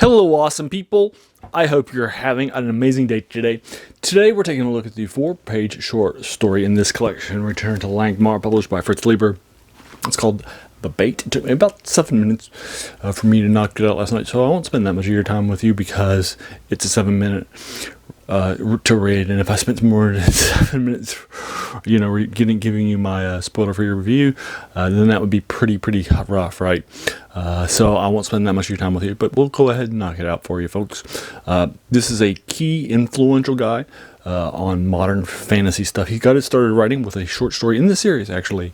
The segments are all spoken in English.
Hello, awesome people. I hope you're having an amazing day today. Today, we're taking a look at the 4-page short story in this collection, Return to Lankhmar, published by Fritz Leiber. It's called The Bait. It took me about 7 minutes for me to knock it out last night, so I won't spend that much of your time with you because it's a 7-minute to read, and if I spent more than 7 minutes, giving you my spoiler-free review, then that would be pretty rough, right? So I won't spend that much of your time with you, but we'll go ahead and knock it out for you, folks. This is a key influential guy on modern fantasy stuff. He got it started writing with a short story in the series, actually,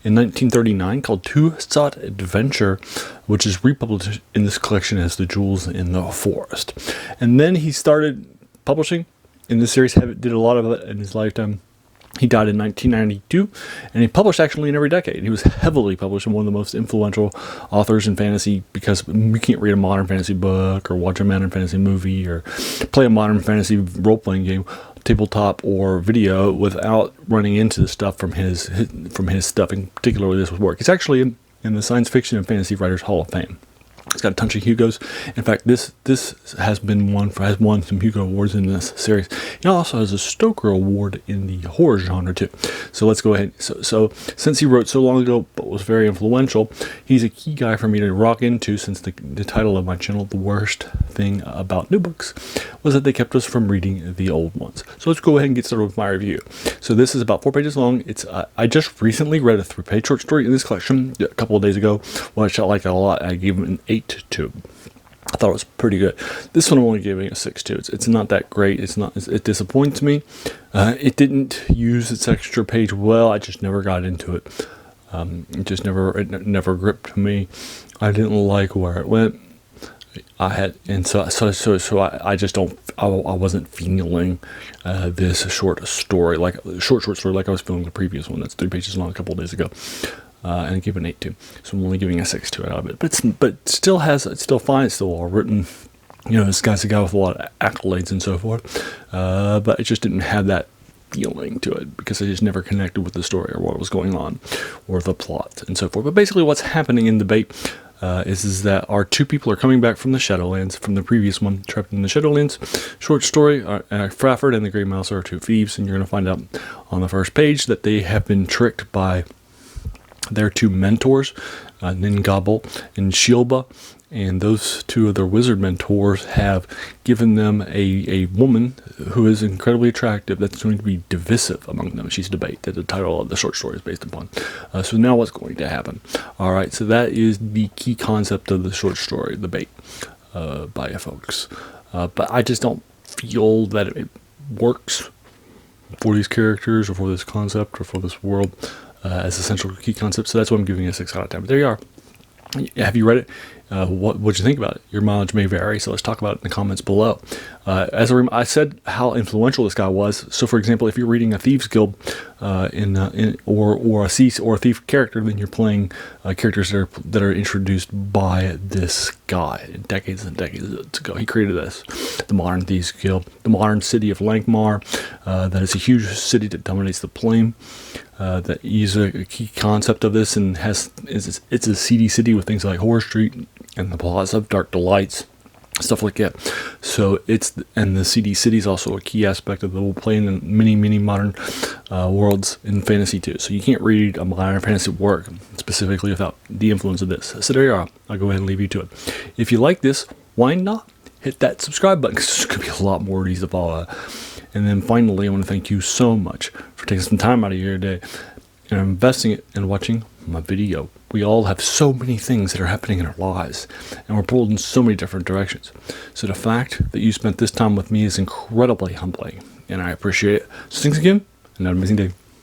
in 1939 called Two Sought Adventure, which is republished in this collection as The Jewels in the Forest. And then he started publishing in this series, did a lot of it in his lifetime. He died in 1992, and he published actually in every decade. He was heavily published and one of the most influential authors in fantasy, because you can't read a modern fantasy book or watch a modern fantasy movie or play a modern fantasy role-playing game, tabletop or video, without running into the stuff from his stuff, and particularly this work. He's actually in the Science Fiction and Fantasy Writers Hall of Fame. It's got a bunch of Hugos. In fact, this has won some Hugo Awards in this series. It also has a Stoker Award in the horror genre too. So let's go ahead. So since he wrote so long ago but was very influential, he's a key guy for me to rock into, since the title of my channel, The Worst Thing About New Books, was that they kept us from reading the old ones. So let's go ahead and get started with my review. So this is about 4 pages long. It's I just recently read a 3-page short story in this collection a couple of days ago, which I liked a lot. I gave him an 8 to. I thought it was pretty good. This one I'm only giving a 6 to. It's not that great. It disappoints me. It didn't use its extra page well. I just never got into it. It never gripped me. I didn't like where it went. I wasn't feeling this short story like I was feeling the previous one that's 3 pages long a couple of days ago. And I give it an 8 to. So I'm only giving a 6 to it out of it. But it's still fine. It's still all written. This guy's a guy with a lot of accolades and so forth. But it just didn't have that feeling to it, because I just never connected with the story or what was going on or the plot and so forth. But basically what's happening in the Bait is that our 2 people are coming back from the Shadowlands, from the previous one, Trapped in the Shadowlands short story. Fafhrd and the Gray Mouser are 2 thieves, and you're going to find out on the first page that they have been tricked by their 2 mentors, Ningabel and Shilba, and those 2 of their wizard mentors have given them a woman who is incredibly attractive that's going to be divisive among them. She's Debate, that the title of the short story is based upon. So now what's going to happen? All right, so that is the key concept of the short story, The Bait, by folks. But I just don't feel that it works for these characters or for this concept or for this world as essential key concept. So that's why I'm giving it a 6 out of 10. But there you are. Have you read it? What'd you think about it? Your mileage may vary, so let's talk about it in the comments below. I said how influential this guy was. So, for example, if you're reading a Thieves Guild or a thief character, then you're playing characters that are introduced by this guy decades and decades ago. He created this, the Modern Thieves Guild, the modern city of Lankhmar. That is a huge city that dominates the plain. That is a key concept of this, and it's a seedy city with things like Horror Street and the Plaza of Dark Delights, stuff like that. So the seedy city is also a key aspect of the whole play in many modern worlds in fantasy too. So you can't read a modern fantasy work specifically without the influence of this. So there you are. I'll go ahead and leave you to it. If you like this, why not hit that subscribe button, because there's going to be a lot more of these to follow. And then finally, I want to thank you so much for taking some time out of your day and investing it in watching my video. We all have so many things that are happening in our lives, and we're pulled in so many different directions. So the fact that you spent this time with me is incredibly humbling, and I appreciate it. So thanks again, and have an amazing day.